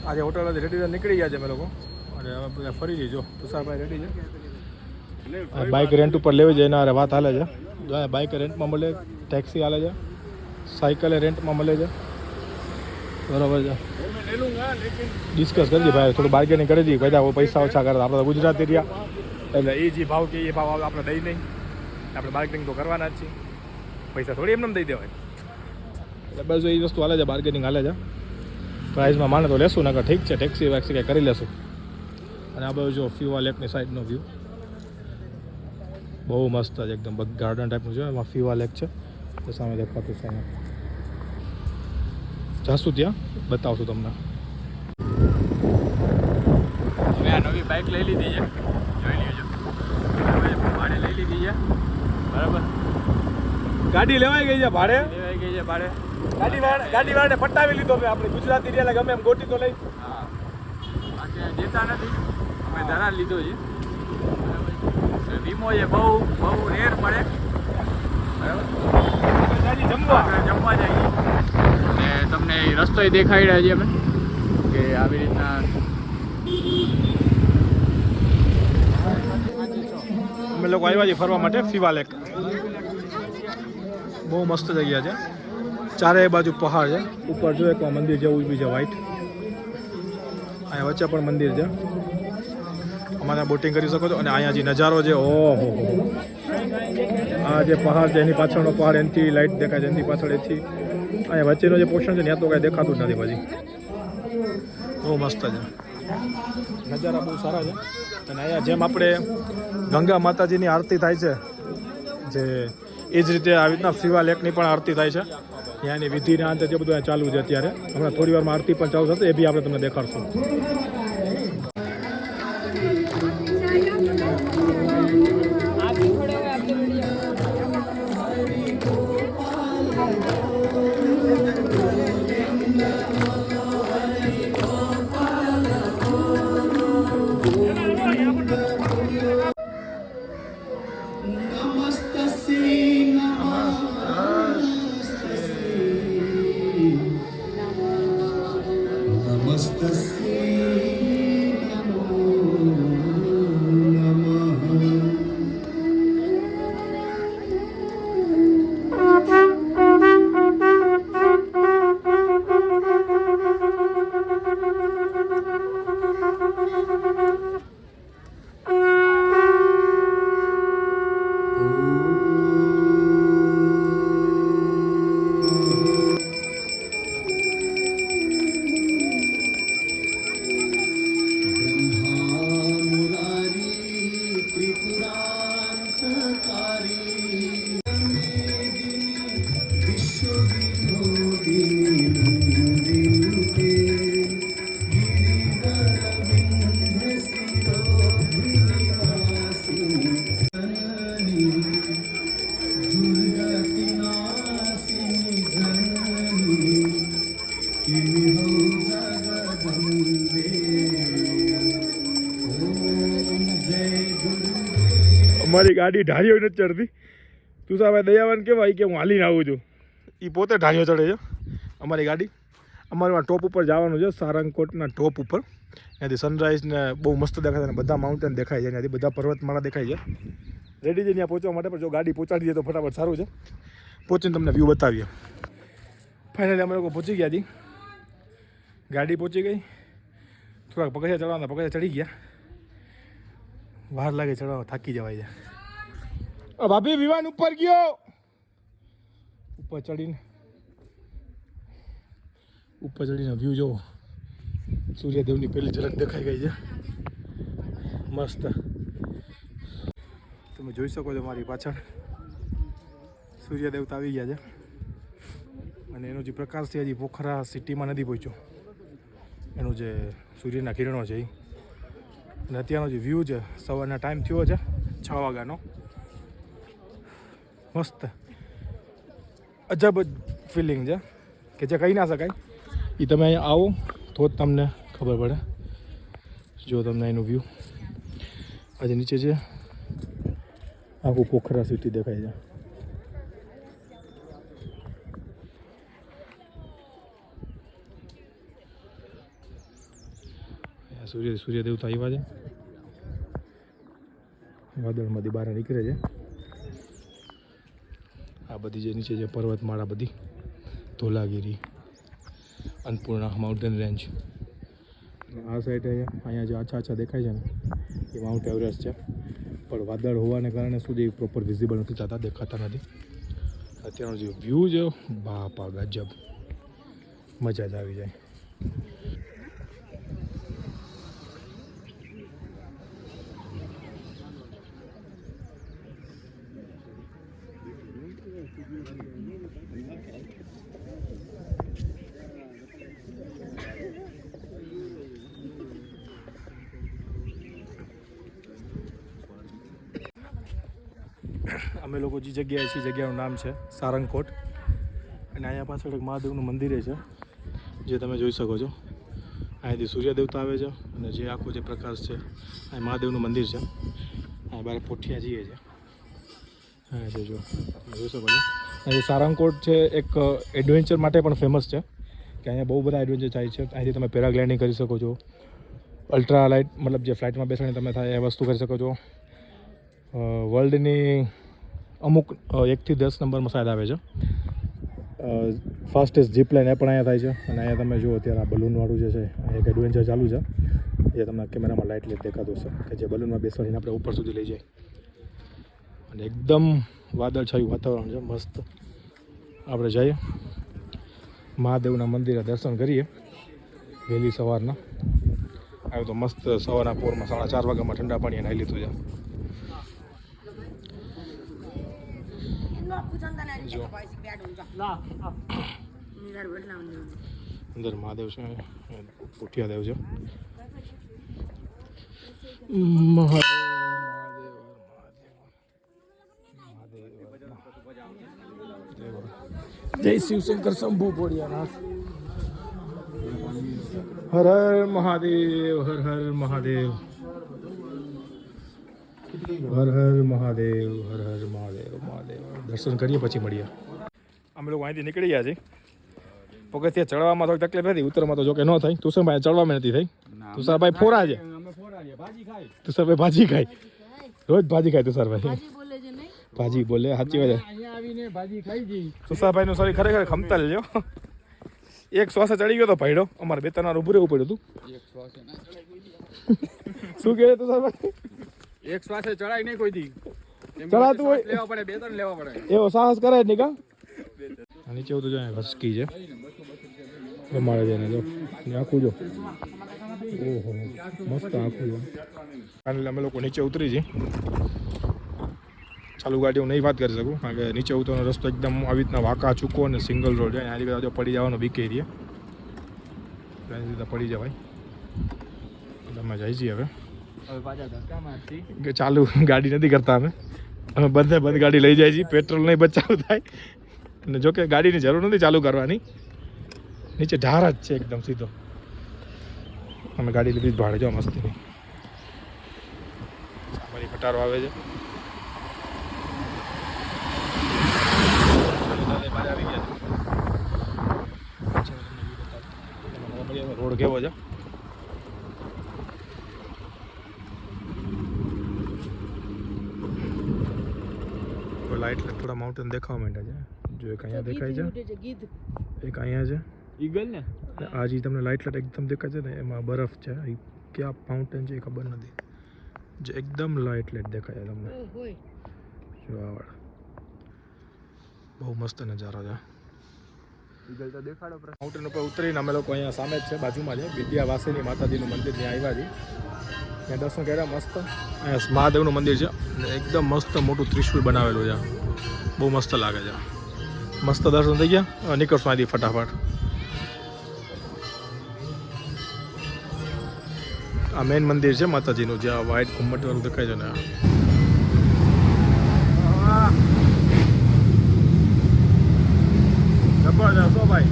આજે hotel ready નીકળી ગયા છે અમે લોકો અને હવે બધા ફરી જઈજો. તુષારભાઈ રેડી છે. બાઇક રેન્ટ ઉપર લેવી જાય એના વાત હાલે છે. બાઇક રેન્ટમાં મળે, ટેક્સી હાલે છે, સાયકલે રેન્ટમાં મળે છે. બરાબર છે. ડિસ્કસ કરી ભાઈ, થોડું બાર્ગેનિંગ કરી દઈએ. બધા પૈસા ઓછા કરે. આપણે ગુજરાતી રહ્યા એટલે એ જે ભાવ કે એ ભાવ આપણે દઈ નહીં. આપણે બાર્ગેનિંગ તો કરવાના જ છીએ. પૈસા થોડી એમને દઈ દેવાય. એટલે બસ એ વસ્તુ હાલે છે, બાર્ગેનિંગ હાલે છે. પ્રાઇઝમાં માને તો લેશું, નકર ઠીક છે ટેક્સી વેક્સી કંઈ કરી લેશું. અને આ બાજુ જો ફીવા લેકની સાઈડનો વ્યૂ બહુ મસ્ત છે એકદમ. ગાર્ડન ટાઈપનું છે. એમાં ફીવા લેક છે તો સામે દેખાતું છે. જાશું ત્યાં બતાવશું તમને. હવે આ નવી બાઇક લઈ લીધી છે, જોઈ લેજો. ભાડે લઈ લીધી છે. બરાબર, ગાડી લેવાઈ ગઈ છે ભાડે. ગાડી વાળાને પટાવી લીધો. મેં આપણે ગુજરાતી રહ્યા ગમે એમ ગોટી તો લઈ. હા, બાકી દેતા નથી, અમે ધરા લીધો છે. વીમો છે, બહુ રેર પડે. બરાબર, જમવા જઈએ અને તમને રસ્તો દેખાઈ રહ્યા છે અમે કે આવી રીતના અમે લોકો આવ્યા છીએ ફરવા માટે. ફીવા લેક બહુ મસ્ત જગ્યા છે. ચારે બાજુ પહાડ છે. ઉપર જો એક મંદિર જેવું બી છે વ્હાઈટ. અહીંયા વચ્ચે પણ મંદિર છે. અમારે બોટિંગ કરી શકો છો. અને અહીંયા જે નજારો છે, ઓહો, આ જે પહાડ છે એની પાછળનો પહાડ, એનાથી લાઇટ દેખાય છે, એનાથી પાછળ એથી અહીંયા વચ્ચેનો જે પોર્શન છે ત્યાં તો કાંઈ દેખાતું જ નથી. પછી બહુ મસ્ત છે. નજારા બહુ સારા છે. અને અહીંયા જેમ આપણે ગંગા માતાજીની આરતી થાય છે, જે એ જ રીતે આવી રીતના ફીવા લેકની પણ આરતી થાય છે. ત્યાંની વિધિના અંતે જે બધું ચાલુ છે અત્યારે. હમણાં થોડી વારમાં આરતી પણ ચાલુ થશે, એ બી આપણે તમને દેખાડશું. અમારી ગાડી ઢાળીઓ નથી ચડતી. તું સાહેબ દયાવાન કહેવાય કે હું હાલીને આવું છું. એ પોતે ઢાળીઓ ચડે છે અમારી ગાડી. અમારે ટોપ ઉપર જવાનું છે, સારંગકોટના ટોપ ઉપર. ત્યાંથી સનરાઈઝ ને બહુ મસ્ત દેખાય છે. બધા માઉન્ટેન દેખાય છે, ત્યાંથી બધા પર્વતમાળા દેખાય છે. રેડી છે ત્યાં પહોંચવા માટે, પણ જો ગાડી પહોંચાડી દઈએ તો ફટાફટ સારું છે. પહોંચીને તમને વ્યૂ બતાવીએ. ફાઇનલી અમે લોકો પહોંચી ગયા હતી. ગાડી પહોંચી ગઈ. થોડાક પગથિયા ચડવાના, પગથિયા ચડી ગયા. વાર લાગે ચડવા, થાકી જવાય છે. ભાભી વિમાન ઉપર ગયો. ઉપર ચડીને વ્યૂ જોવો. સૂર્યદેવની પહેલી ઝલક દેખાઈ ગઈ છે. મસ્ત તમે જોઈ શકો છો મારી પાછળ સૂર્યદેવતા આવી ગયા છે. અને એનો જે પ્રકાશ છે હજી પોખરા સિટીમાં નથી પહોંચ્યો. એનું જે સૂર્યના કિરણો છે એ. અને અત્યારનો જે વ્યૂ છે, સવારના ટાઈમ થયો છે 6 વાગ્યાનો. મસ્ત અજબ ફિલિંગ છે કે જે કહી ના શકાય. એ તમે અહીંયા આવો તો જ તમને ખબર પડે. જો તમને એનું વ્યૂ આજે નીચે છે, આખું પોખરા સિટી દેખાય છે. સૂર્યદેવતા આવ્યા છે, વાદળમાંથી બહાર નીકળે છે. આ બધી જે નીચે જે પર્વતમાળા બધી ધોલાગીરી, અન્નપૂર્ણા માઉન્ટેન રેન્જ. આ સાઈડ અહીંયા જે આછા દેખાય છે ને એ માઉન્ટ એવરેસ્ટ છે, પણ વાદળ હોવાને કારણે સુધી પ્રોપર વિઝિબલ નથી થતા, દેખાતા નથી. અત્યારનો જે વ્યૂ છે બાપા ગજબ, મજા જ આવી જાય. અમે લોકો જે જગ્યાએ છીએ જગ્યાનું નામ છે સારંગકોટ, અને અહીંયા પાછળ એક મહાદેવનું મંદિર છે જે તમે જોઈ શકો છો. અહીંયાથી સૂર્યદેવતા આવે છે અને જે આખો જે પ્રકાશ છે અહીં મહાદેવનું મંદિર છે. અહીં બારે પોઠિયા જઈએ છે, હા જોઈ શકો છો. અહીં સારંગકોટ છે એક એડવેન્ચર માટે પણ ફેમસ છે, કે અહીંયા બહુ બધા એડવેન્ચર થાય છે. અહીંથી તમે પેરાગ્લાઇડિંગ કરી શકો છો, અલ્ટ્રા લાઇટ મતલબ જે ફ્લાઇટમાં બેસાડીને તમે થાય એ વસ્તુ કરી શકો છો. વર્લ્ડની અમુક 1 થી 10 નંબરમાં શાયદ આવે છે. ફાસ્ટેસ્ટ જીપ લાઇન એ પણ અહીંયા થાય છે. અને અહીંયા તમે જુઓ અત્યારે આ બલૂનવાળું જે છે એક એડવેન્ચર ચાલુ છે, જે તમને કેમેરામાં લાઇટ દેખાતું હશે, કે જે બલૂનમાં બેસાડીને આપણે ઉપર સુધી લઈ જાય. અને એકદમ વાદળછાયું વાતાવરણ છે, મસ્ત. આપણે જઈએ મહાદેવના મંદિરે દર્શન કરીએ વહેલી સવારના. આવ્યું તો મસ્ત સવારના પોરમાં 4:30 વાગ્યામાં ઠંડા પાણીએ નાહી લીધું છે. અંદર મહાદેવ છે, પોઠિયા દેવ છે. જય શિવશંકર શંભુ ભોળિયાનાથ. હર હર મહાદેવ, હર હર મહાદેવ, હર હર મહાદેવ, હર હર મહાદેવ. મહાદેવ દર્શન કરીએ પછી મળીએ. અમે લોકો અહીંથી નીકળી ગયા છીએ. પગથિયા ચડવામાં થોડી તકલીફ હતી, ઉતરમાં તો જો કે ન થાય. તુષારભાઈ ચડવામાં નથી થઈ. તુષારભાઈ ફોરા છે, તુષારભાઈ ભાજી ખાય, રોજ ભાજી ખાય તુષારભાઈ. ભાજી બોલે સાચી વાત. તુષારભાઈ નું શરીર ખરેખર ખમતા લેજો. એક શ્વાસે ચડી ગયો તો ભાઈડો, અમારે 2-3 વાર ઉભું રહેવું પડ્યું હતું. શું કહે તુષારભાઈ? એક શ્વાસે ચડાય નહીં કોઈ દી, ચડાતું હોય લેવા પડે, 2-3 લેવા પડે. એવો સાહસ કરે જ નહીં કા. નીચે તો જો હસકી છે, રમાડે છે ને જો આખું જો. ઓહો મસ્ત આખું છે. અને અમે લોકો નીચે ઉતરી છીએ. ચાલુ ગાડી હું નહીં વાત કરી શકું, કારણ કે નીચે ઉતરવાનો રસ્તો એકદમ આવી રીતના વાંકા ચૂકો અને સિંગલ રોડ છે. આની જો પડી જવાનો બીક એરિયા, એની રીતે પડી જવાય. અમે જઈ છીએ હવે કે ચાલુ ગાડી નથી કરતા. અમે બંધ ગાડી લઈ જાય છીએ, પેટ્રોલ નહીં બચાવ થાય. અને જો કે ગાડીની જરૂર નથી ચાલુ કરવાની, નીચે ઢાર જ છે એકદમ સીધો. અમે ગાડી લીધી જ ભાડે જો મસ્તીની. અમારી ખટારો આવે છે. રોડ કેવો છે? લાઇટ થોડા માઉન્ટેન દેખાવા માંડ્યા છે. જો એક અહીંયા દેખાય છે, એક અહીંયા છે ઈગલ ને. આ જે તમને લાઇટ એકદમ દેખાય છે ને એમાં બરફ છે. એ ક્યાં માઉન્ટેન છે એ ખબર નથી, જે એકદમ લાઇટ દેખાય છે તમને. જો આ વાળા બહુ મસ્ત નજારો છે. માઉન્ટેન ઉપર ઉતરીને અમે લોકો અહીંયા સામે જ છે, બાજુમાં છે વિદ્યાવાસિની માતાજીનું મંદિર. ત્યાં આવ્યા છીએ, ત્યાં દર્શન કર્યા મસ્ત. અહીંયા મહાદેવનું મંદિર છે, એકદમ મસ્ત મોટું ત્રિશુલ બનાવેલું છે, બહુ મસ્ત લાગે છે. મસ્ત દર્શન થઈ ગયા, નીકળશું અહીંથી ફટાફટ. આ મેઇન મંદિર છે માતાજીનું, જ્યાં વ્હાઈટ ઘુમ્મટ વાળું દેખાય છે ને. જબરજસ્ત હો ભાઈ.